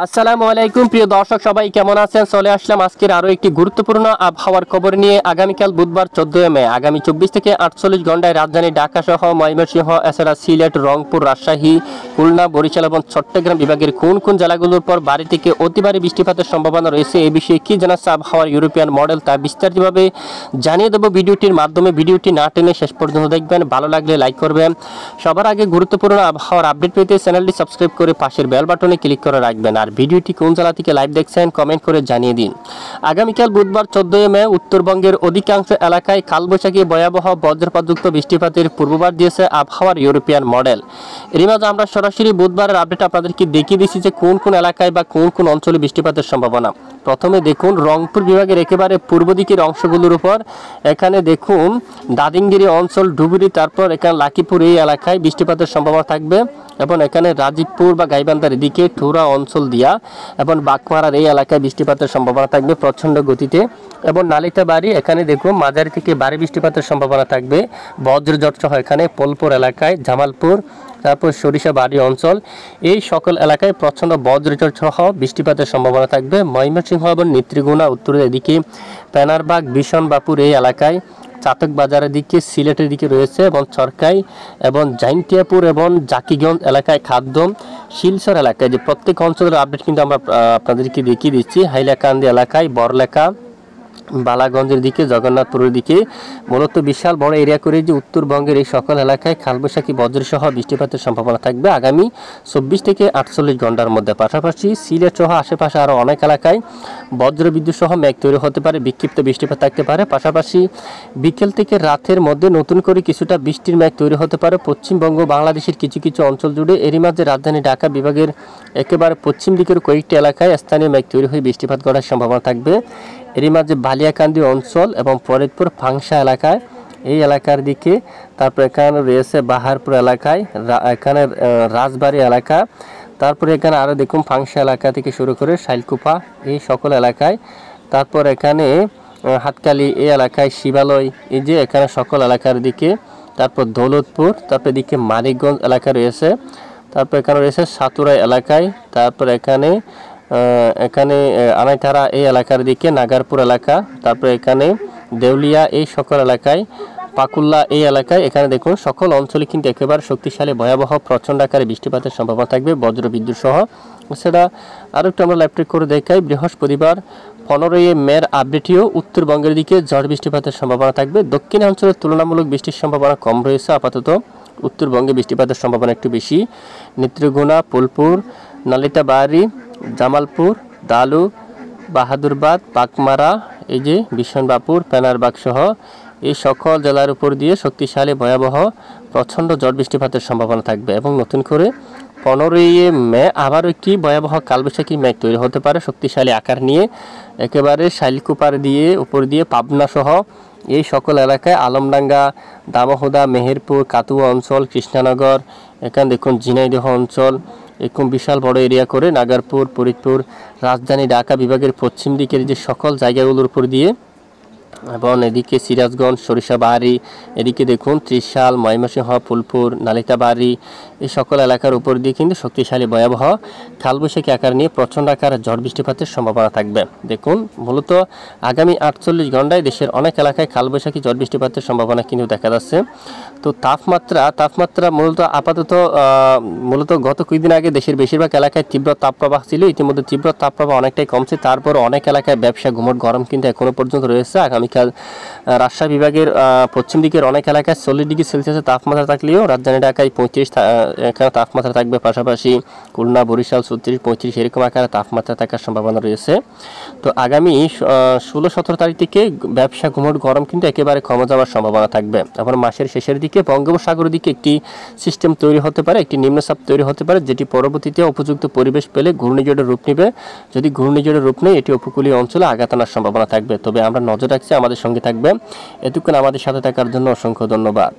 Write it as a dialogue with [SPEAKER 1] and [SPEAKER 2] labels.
[SPEAKER 1] আসসালামু আলাইকুম প্রিয় দর্শক সবাই কেমন আছেন। চলে আসলাম আজকের আরো একটি গুরুত্বপূর্ণ আবহাওয়ার খবর নিয়ে। আগামীকাল বুধবার 14 মে আগামী 24 থেকে 48 ঘন্টায় রাজধানী ঢাকা সহ ময়মনসিংহ, এছাড়া সিলেট, রংপুর, রাজশাহী, খুলনা, বরিশাল এবং চট্টগ্রাম বিভাগের কোন কোন জেলাগুলোর পর ভারী থেকে অতি ভারী বৃষ্টিপাতের সম্ভাবনা রয়েছে, এই বিষয়ে কি জানাচ্ছে আবহাওয়ার ইউরোপিয়ান মডেল তা বিস্তারিতভাবে জানিয়ে দেবো ভিডিওটির মাধ্যমে। ভিডিওটি না টেনে শেষ পর্যন্ত দেখবেন, ভালো লাগলে লাইক করবেন। সবার আগে গুরুত্বপূর্ণ আবহাওয়ার আপডেট পেতে চ্যানেলটি সাবস্ক্রাইব করে পাশের বেল বাটনে ক্লিক করে রাখবেন। আর ভিডিওটি কোন জেলা থেকে লাইভ দেখছেন কমেন্ট করে জানিয়ে দিন। আগামীকাল বুধবার 14 মে উত্তরবঙ্গের অধিকাংশ এলাকায় কালবৈশাখী ভয়াবহ বজ্রপাতযুক্ত বৃষ্টিপাতের পূর্বাভাস দিয়েছে আবহাওয়ার ইউরোপিয়ান মডেল। এর মাঝে আমরা সরাসরি বুধবারের আপডেট আপনাদেরকে দেখিয়ে দিচ্ছি যে কোন কোন এলাকায় বা কোন কোন অঞ্চলে বৃষ্টিপাতের সম্ভাবনা। প্রথমে দেখুন রংপুর বিভাগের একেবারে পূর্ব দিকের অংশগুলোর উপর। এখানে দেখুন দাদিঙ্গিরি অঞ্চল, ডুবুরি, তারপর এখানে লাকিপুর এই এলাকায় বৃষ্টিপাতের সম্ভাবনা থাকবে এবং এখানে রাজীবপুর বা গাইবান্ধার দিকে ঠোরা অঞ্চল দিয়া এবং বাগমারার এই এলাকায় বৃষ্টিপাতের সম্ভাবনা থাকবে প্রচণ্ড গতিতে। এবং নালিতাবাড়ি এখানে দেখুন মাঝারি থেকে ভারী বৃষ্টিপাতের সম্ভাবনা থাকবে বজ্রঝড় সহ এখানে পোলপুর এলাকায়, জামালপুর, তারপর সরিষাবাড়ি অঞ্চল, এই সকল এলাকায় প্রচণ্ড বজ্রঝড় সহ বৃষ্টিপাতের সম্ভাবনা থাকবে। ময়মনসিংহ এবং নেত্রীগুনা উত্তরের এদিকে, পেনারবাগ, বিশনবাপুর এই এলাকায়, চাতক বাজারের দিকে, সিলেটের দিকে রয়েছে এবং চরকাই এবং জাইন্টিয়াপুর এবং জাকিগঞ্জ এলাকায়, খাদ্যম, শিলচর এলাকায় যে প্রত্যেক অঞ্চলের আপডেট কিন্তু আমরা আপনাদেরকে দেখিয়ে দিচ্ছি। হাইলাকান্দি এলাকায়, বরলেখা, বালাগঞ্জের দিকে, জগন্নাথপুরের দিকে, মূলত বিশাল বড় এরিয়া করে যে উত্তরবঙ্গের এই সকল এলাকায় কালবৈশাখী বজ্রসহ বৃষ্টিপাতের সম্ভাবনা থাকবে আগামী 24 থেকে 48 ঘন্টার মধ্যে। পাশাপাশি সিলেট সহ আশেপাশে আরও অনেক এলাকায় বজ্রবিদ্যুৎ সহ মেঘ তৈরি হতে পারে, বিক্ষিপ্ত বৃষ্টিপাত থাকতে পারে। পাশাপাশি বিকেল থেকে রাতের মধ্যে নতুন করে কিছুটা বৃষ্টির মেঘ তৈরি হতে পারে পশ্চিমবঙ্গ, বাংলাদেশের কিছু কিছু অঞ্চল জুড়ে। এরই মাঝে রাজধানী ঢাকা বিভাগের একেবারে পশ্চিম দিকের কয়েকটি এলাকায় স্থানীয় মেঘ তৈরি হয়ে বৃষ্টিপাত করার সম্ভাবনা থাকবে। এরই মাঝে বালিয়াকান্দি অঞ্চল এবং ফরিদপুর ফাংশা এলাকায় এই এলাকার দিকে, তারপর এখানে রয়েছে বাহারপুর এলাকায়, এখানে রাজবাড়ী এলাকা, তারপরে এখানে আরও দেখুন ফাংশা এলাকা থেকে শুরু করে শাইলকুপা এই সকল এলাকায়, তারপর এখানে হাতকালি এই এলাকায়, শিবালয় এই যে এখানে সকল এলাকার দিকে, তারপর দৌলতপুর, তারপর এদিকে মানিকগঞ্জ এলাকা রয়েছে, তারপর এখানে রয়েছে সাতুরাই এলাকায়, তারপর এখানে আনাইতারা এই এলাকার দিকে, নাগারপুর এলাকা, তারপরে এখানে দেউলিয়া এই সকল এলাকায়, পাকুল্লা এই এলাকায়। এখানে দেখুন সকল অঞ্চলে কিন্তু একেবারে শক্তিশালী ভয়াবহ প্রচণ্ড আকারে বৃষ্টিপাতের সম্ভাবনা থাকবে বজ্রবিদ্যুৎ সহ। এছাড়া আরও একটু আমরা লাইভ ট্রেক করে দেখাই। বৃহস্পতিবার 15 মের আপডেটেও উত্তরবঙ্গের দিকে ঝড় বৃষ্টিপাতের সম্ভাবনা থাকবে। দক্ষিণ অঞ্চলে তুলনামূলক বৃষ্টির সম্ভাবনা কম রয়েছে আপাতত, উত্তরবঙ্গে বৃষ্টিপাতের সম্ভাবনা একটু বেশি। নেত্রীগুনা, ফুলপুর, নালিতাবাড়ি, জামালপুর, দালু, বাহাদুরবাদ, পাকমারা এই যে বিশনবাপুর, পেনারবাগ সহ এই সকল জেলার উপর দিয়ে শক্তিশালী ভয়াবহ প্রচণ্ড ঝড় বৃষ্টিপাতের সম্ভাবনা থাকবে। এবং নতুন করে 15 মে আবারও একটি ভয়াবহ কালবৈশাখী মেঘ তৈরি হতে পারে শক্তিশালী আকার নিয়ে একেবারে শাইলকুপার দিয়ে উপর দিয়ে পাবনা সহ এই সকল এলাকায়, আলমডাঙ্গা, দামোহদা, মেহেরপুর, কাতুয়া অঞ্চল, কৃষ্ণনগর, এখানে দেখুন ঝিনাইদহ অঞ্চল, এরকম বিশাল বড় এরিয়া করে নাগারপুর, ফরিদপুর, রাজধানী ঢাকা বিভাগের পশ্চিম দিকের যে সকল জায়গাগুলোর উপর দিয়ে এবং এদিকে সিরাজগঞ্জ, সরিষাবাড়ি, এদিকে দেখুন ত্রিশাল, ময়মনসিংহ, ফুলপুর, নালিতাবাড়ি এই সকল এলাকার উপর দিয়ে কিন্তু শক্তিশালী ভয়াবহ কালবৈশাখী আকার নিয়ে প্রচণ্ড আকারে ঝড় বৃষ্টিপাতের সম্ভাবনা থাকবে। দেখুন মূলত আগামী 48 ঘন্টায় দেশের অনেক এলাকায় কালবৈশাখী ঝড় বৃষ্টিপাতের সম্ভাবনা কিন্তু দেখা যাচ্ছে। তো তাপমাত্রা মূলত গত কয়েকদিন আগে দেশের বেশিরভাগ এলাকায় তীব্র তাপপ্রবাহ ছিল। ইতিমধ্যে তীব্র তাপপ্রবাহ অনেকটাই কমছে, তারপর অনেক এলাকায় ব্যবসা ঘুমট গরম কিন্তু এখনো পর্যন্ত রয়েছে। আগামীকাল রাজশাহী বিভাগের পশ্চিম দিকের অনেক এলাকায় 40 ডিগ্রি সেলসিয়াসের তাপমাত্রা থাকলেও রাজধানী ঢাকায় 35 এখানে তাপমাত্রা থাকবে। পাশাপাশি খুলনা, বরিশাল 34-35 এরকম আকারে তাপমাত্রা থাকার সম্ভাবনা রয়েছে। তো আগামী 16-17 তারিখ থেকে ব্যবসা ঘুমট গরম কিন্তু একেবারে কমে যাওয়ার সম্ভাবনা থাকবে। এখন মাসের শেষের দিকে বঙ্গোপসাগরের দিকে একটি সিস্টেম তৈরি হতে পারে, একটি নিম্নচাপ তৈরি হতে পারে, যেটি পরবর্তীতে উপযুক্ত পরিবেশ পেলে ঘূর্ণিঝড়ের রূপ নেবে। যদি ঘূর্ণিঝড়ের রূপ নেয় এটি উপকূলীয় অঞ্চলে আঘাত আনার সম্ভাবনা থাকবে। তবে আমরা নজর রাখছি, আমাদের সঙ্গে থাকবে। এতক্ষণ আমাদের সাথে থাকার জন্য অসংখ্য ধন্যবাদ।